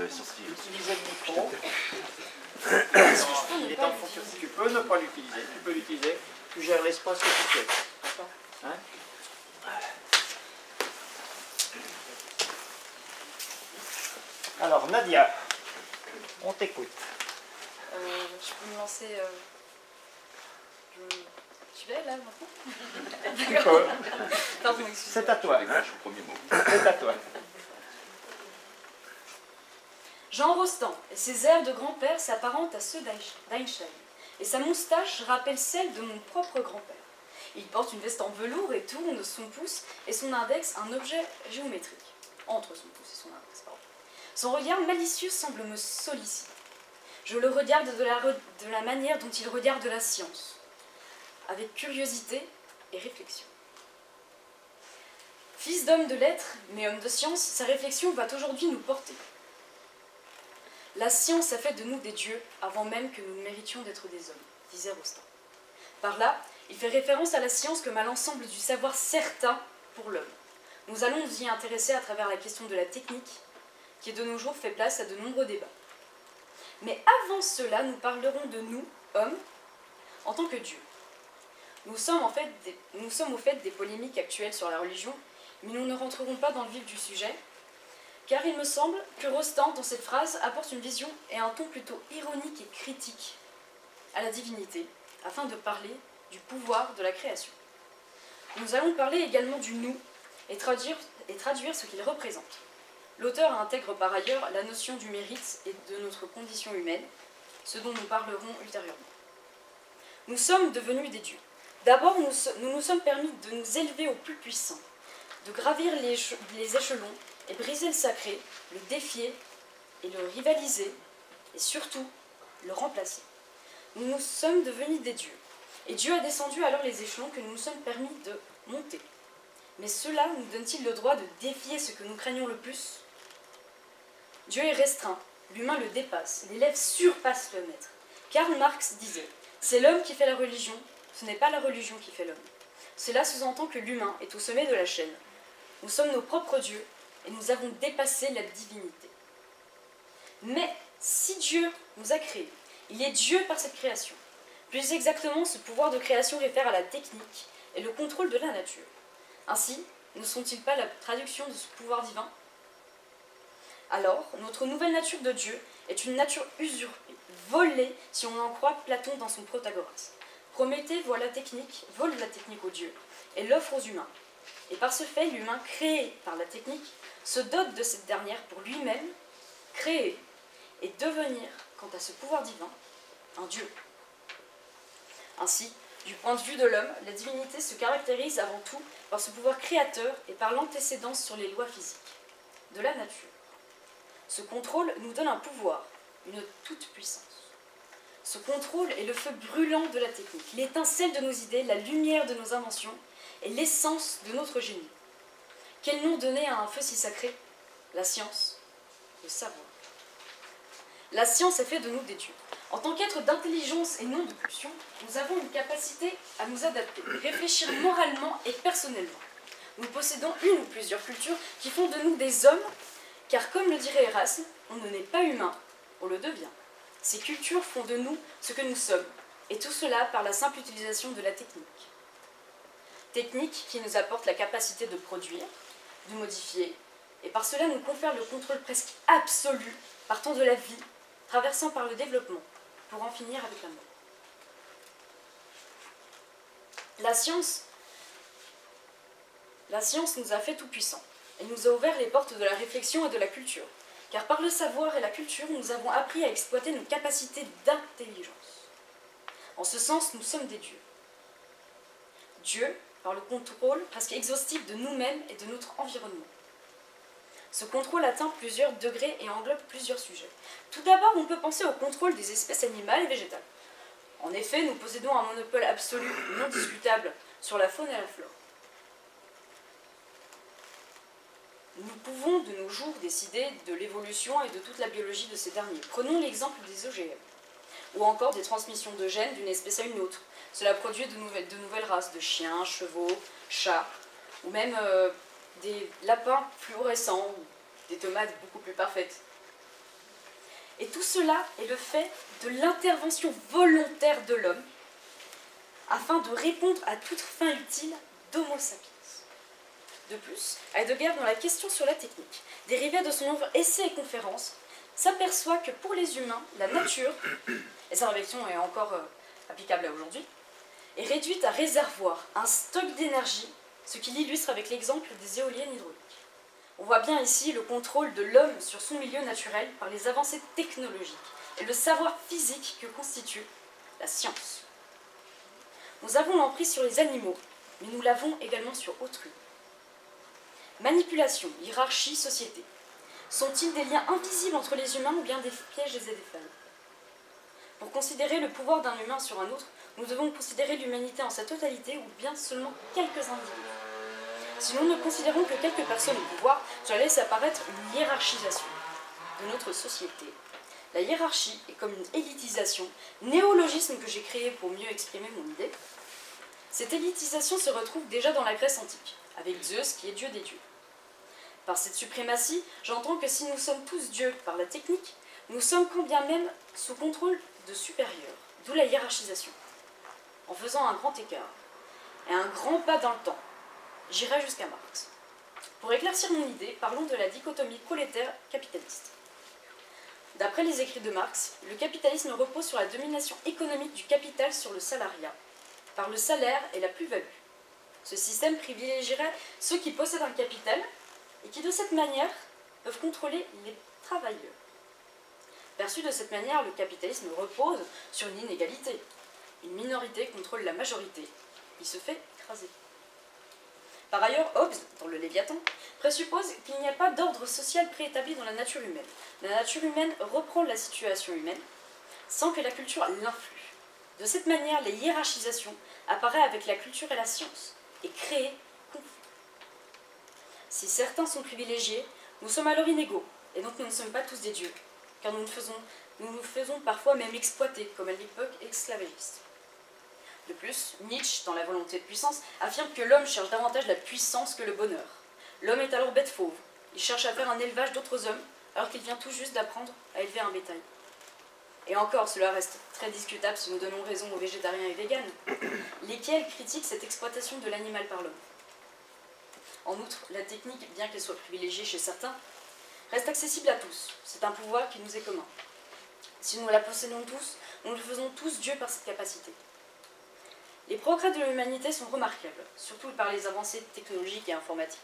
Utiliser le micro. Il est en fonction. Tu peux ne pas l'utiliser, tu peux l'utiliser, tu gères l'espace que tu fais. Hein? Alors Nadia, on t'écoute. Je peux me lancer. Je vais là maintenant. D'accord. Pardon, excusez-moi. C'est à toi. C'est à toi. Jean Rostand et ses airs de grand-père s'apparentent à ceux d'Einstein. Et sa moustache rappelle celle de mon propre grand-père. Il porte une veste en velours et tourne son pouce et son index un objet géométrique. Entre son pouce et son index, pardon. Son regard malicieux semble me solliciter. Je le regarde de la manière dont il regarde la science, avec curiosité et réflexion. Fils d'homme de lettres, mais homme de science, sa réflexion va aujourd'hui nous porter. La science a fait de nous des dieux avant même que nous ne méritions d'être des hommes, disait Rostand. Par là, il fait référence à la science comme à l'ensemble du savoir certain pour l'homme. Nous allons nous y intéresser à travers la question de la technique, qui de nos jours fait place à de nombreux débats. Mais avant cela, nous parlerons de nous, hommes, en tant que dieux. Nous sommes au fait des polémiques actuelles sur la religion, mais nous ne rentrerons pas dans le vif du sujet, car il me semble que Rostand, dans cette phrase, apporte une vision et un ton plutôt ironique et critique à la divinité, afin de parler du pouvoir de la création. Nous allons parler également du nous et traduire ce qu'il représente. L'auteur intègre par ailleurs la notion du mérite et de notre condition humaine, ce dont nous parlerons ultérieurement. Nous sommes devenus des dieux. D'abord, nous nous sommes permis de nous élever au plus puissant, de gravir les échelons et briser le sacré, le défier et le rivaliser, et surtout le remplacer. Nous nous sommes devenus des dieux, et Dieu a descendu alors les échelons que nous nous sommes permis de monter. Mais cela nous donne-t-il le droit de défier ce que nous craignons le plus? Dieu est restreint, l'humain le dépasse, l'élève surpasse le maître. Karl Marx disait « C'est l'homme qui fait la religion, ce n'est pas la religion qui fait l'homme. » Cela sous-entend que l'humain est au sommet de la chaîne. Nous sommes nos propres dieux, et nous avons dépassé la divinité. Mais si Dieu nous a créés, il est Dieu par cette création. Plus exactement, ce pouvoir de création réfère à la technique et le contrôle de la nature. Ainsi, ne sont-ils pas la traduction de ce pouvoir divin? Alors, notre nouvelle nature de Dieu est une nature usurpée, volée si on en croit Platon dans son Protagoras. Prométhée vole la technique aux dieux et l'offre aux humains. Et par ce fait, l'humain créé par la technique se dote de cette dernière pour lui-même créer et devenir, quant à ce pouvoir divin, un dieu. Ainsi, du point de vue de l'homme, la divinité se caractérise avant tout par ce pouvoir créateur et par l'antécédence sur les lois physiques de la nature. Ce contrôle nous donne un pouvoir, une toute-puissance. Ce contrôle est le feu brûlant de la technique, l'étincelle de nos idées, la lumière de nos inventions et l'essence de notre génie. Quel nom donner à un feu si sacré? La science, le savoir. La science a fait de nous des dieux. En tant qu'êtres d'intelligence et non de pulsion, nous avons une capacité à nous adapter, réfléchir moralement et personnellement. Nous possédons une ou plusieurs cultures qui font de nous des hommes, car comme le dirait Erasme, on ne naît pas humain, on le devient. Ces cultures font de nous ce que nous sommes, et tout cela par la simple utilisation de la technique. Technique qui nous apporte la capacité de produire, de modifier, et par cela nous confère le contrôle presque absolu, partant de la vie, traversant par le développement, pour en finir avec la mort. La science nous a fait tout puissants. Elle nous a ouvert les portes de la réflexion et de la culture, car par le savoir et la culture, nous avons appris à exploiter nos capacités d'intelligence. En ce sens, nous sommes des dieux. Dieu, par le contrôle presque exhaustif de nous-mêmes et de notre environnement. Ce contrôle atteint plusieurs degrés et englobe plusieurs sujets. Tout d'abord, on peut penser au contrôle des espèces animales et végétales. En effet, nous possédons un monopole absolu, non discutable, sur la faune et la flore. Nous pouvons de nos jours décider de l'évolution et de toute la biologie de ces derniers. Prenons l'exemple des OGM, ou encore des transmissions de gènes d'une espèce à une autre. Cela produit de nouvelles races de chiens, chevaux, chats, ou même des lapins fluorescents, ou des tomates beaucoup plus parfaites. Et tout cela est le fait de l'intervention volontaire de l'homme afin de répondre à toute fin utile d'Homo sapiens. De plus, Heidegger, dans la question sur la technique, dérivée de son œuvre Essais et conférences, s'aperçoit que pour les humains, la nature, et sa réflexion est encore applicable à aujourd'hui, est réduite à réservoir, un stock d'énergie, ce qui l'illustre avec l'exemple des éoliennes hydrauliques. On voit bien ici le contrôle de l'homme sur son milieu naturel par les avancées technologiques et le savoir physique que constitue la science. Nous avons l'emprise sur les animaux, mais nous l'avons également sur autrui. Manipulation, hiérarchie, société. Sont-ils des liens invisibles entre les humains ou bien des pièges et des failles? Pour considérer le pouvoir d'un humain sur un autre, nous devons considérer l'humanité en sa totalité ou bien seulement quelques individus. Si nous ne considérons que quelques personnes au pouvoir, cela laisse apparaître une hiérarchisation de notre société. La hiérarchie est comme une élitisation, néologisme que j'ai créé pour mieux exprimer mon idée. Cette élitisation se retrouve déjà dans la Grèce antique, avec Zeus qui est dieu des dieux. Par cette suprématie, j'entends que si nous sommes tous dieux par la technique, nous sommes quand bien même sous contrôle de supérieurs, d'où la hiérarchisation. En faisant un grand écart et un grand pas dans le temps, j'irai jusqu'à Marx. Pour éclaircir mon idée, parlons de la dichotomie prolétaire-capitaliste. D'après les écrits de Marx, le capitalisme repose sur la domination économique du capital sur le salariat, par le salaire et la plus-value. Ce système privilégierait ceux qui possèdent un capital et qui, de cette manière, peuvent contrôler les travailleurs. Perçu de cette manière, le capitalisme repose sur une inégalité. Une minorité contrôle la majorité. Il se fait écraser. Par ailleurs, Hobbes, dans le Léviathan, présuppose qu'il n'y a pas d'ordre social préétabli dans la nature humaine. La nature humaine reprend la situation humaine sans que la culture l'influe. De cette manière, la hiérarchisation apparaît avec la culture et la science et crée conflit. Si certains sont privilégiés, nous sommes alors inégaux, et donc nous ne sommes pas tous des dieux, car nous nous faisons parfois même exploiter, comme à l'époque esclavagiste. De plus, Nietzsche, dans La volonté de puissance, affirme que l'homme cherche davantage la puissance que le bonheur. L'homme est alors bête fauve. Il cherche à faire un élevage d'autres hommes, alors qu'il vient tout juste d'apprendre à élever un bétail. Et encore, cela reste très discutable si nous donnons raison aux végétariens et véganes, lesquels critiquent cette exploitation de l'animal par l'homme. En outre, la technique, bien qu'elle soit privilégiée chez certains, reste accessible à tous. C'est un pouvoir qui nous est commun. Si nous la possédons tous, nous le faisons tous Dieu par cette capacité. Les progrès de l'humanité sont remarquables, surtout par les avancées technologiques et informatiques.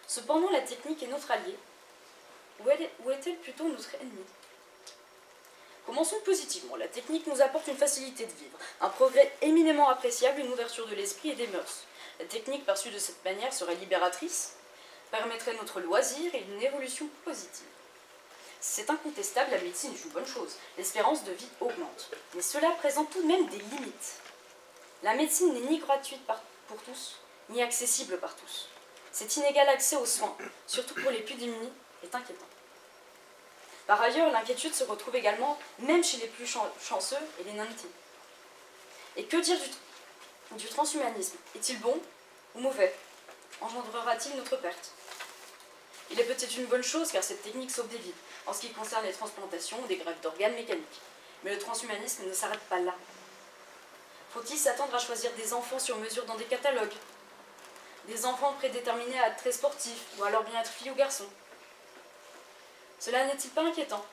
Cependant, la technique est notre alliée, ou est-elle plutôt notre ennemi? Commençons positivement. La technique nous apporte une facilité de vivre, un progrès éminemment appréciable, une ouverture de l'esprit et des mœurs. La technique perçue de cette manière serait libératrice, permettrait notre loisir et une évolution positive. C'est incontestable, la médecine est une bonne chose. L'espérance de vie augmente. Mais cela présente tout de même des limites. La médecine n'est ni gratuite pour tous, ni accessible par tous. Cet inégal accès aux soins, surtout pour les plus démunis, est inquiétant. Par ailleurs, l'inquiétude se retrouve également, même chez les plus chanceux et les nantis. Et que dire du transhumanisme? Est-il bon ou mauvais? Engendrera-t-il notre perte? Il est peut-être une bonne chose car cette technique sauve des vies, en ce qui concerne les transplantations ou des greffes d'organes mécaniques. Mais le transhumanisme ne s'arrête pas là. Faut-il s'attendre à choisir des enfants sur mesure dans des catalogues? Des enfants prédéterminés à être très sportifs, ou alors bien être filles ou garçons? Cela n'est-il pas inquiétant?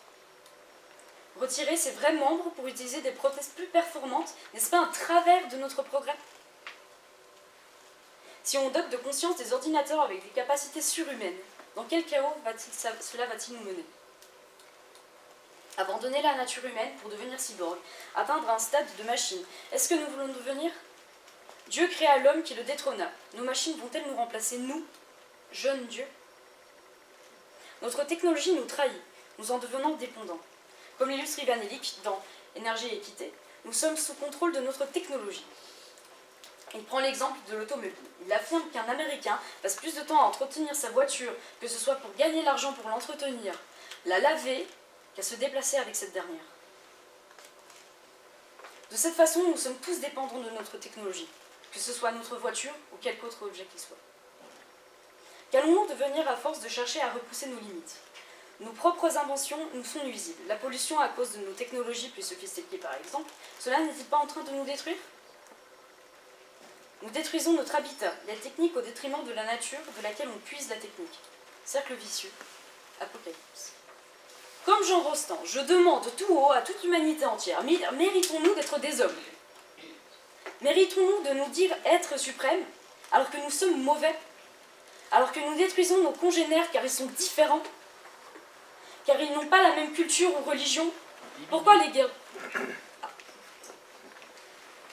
Retirer ses vrais membres pour utiliser des prothèses plus performantes, n'est-ce pas un travers de notre progrès? Si on dote de conscience des ordinateurs avec des capacités surhumaines, dans quel chaos cela va-t-il nous mener? Abandonner la nature humaine pour devenir cyborg, atteindre un stade de machine, est-ce que nous voulons devenir? Dieu créa l'homme qui le détrôna. Nos machines vont-elles nous remplacer, nous, jeunes dieux? Notre technologie nous trahit, nous en devenons dépendants. Comme l'illustre Ivan Illich dans Énergie et équité, nous sommes sous contrôle de notre technologie. Il prend l'exemple de l'automobile. Il affirme qu'un Américain passe plus de temps à entretenir sa voiture, que ce soit pour gagner l'argent pour l'entretenir, la laver, qu'à se déplacer avec cette dernière. De cette façon, nous sommes tous dépendants de notre technologie, que ce soit notre voiture ou quelque autre objet qu'il soit. Qu'allons-nous devenir à force de chercher à repousser nos limites? Nos propres inventions nous sont nuisibles. La pollution à cause de nos technologies plus sophistiquées, par exemple, cela n'est-il pas en train de nous détruire? Nous détruisons notre habitat, la technique au détriment de la nature de laquelle on puise la technique. Cercle vicieux, apocalypse. Comme Jean Rostand, je demande tout haut à toute l'humanité entière, méritons-nous d'être des hommes? Méritons-nous de nous dire être suprêmes alors que nous sommes mauvais? Alors que nous détruisons nos congénères car ils sont différents? Car ils n'ont pas la même culture ou religion? Pourquoi les guerres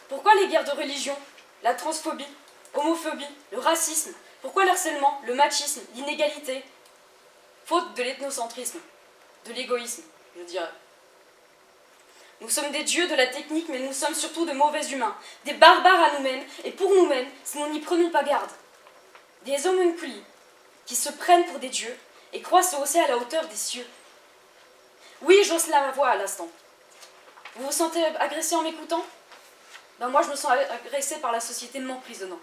de religion? La transphobie, homophobie, le racisme? Pourquoi l'harcèlement, le machisme, l'inégalité? Faute de l'ethnocentrisme, de l'égoïsme, je dirais. Nous sommes des dieux de la technique, mais nous sommes surtout de mauvais humains, des barbares à nous-mêmes et pour nous-mêmes si nous n'y prenons pas garde. Des homunculi qui se prennent pour des dieux et croient se hausser à la hauteur des cieux. Oui, j'ose la voix à l'instant. Vous vous sentez agressé en m'écoutant? Ben moi, je me sens agressée par la société m'emprisonnant.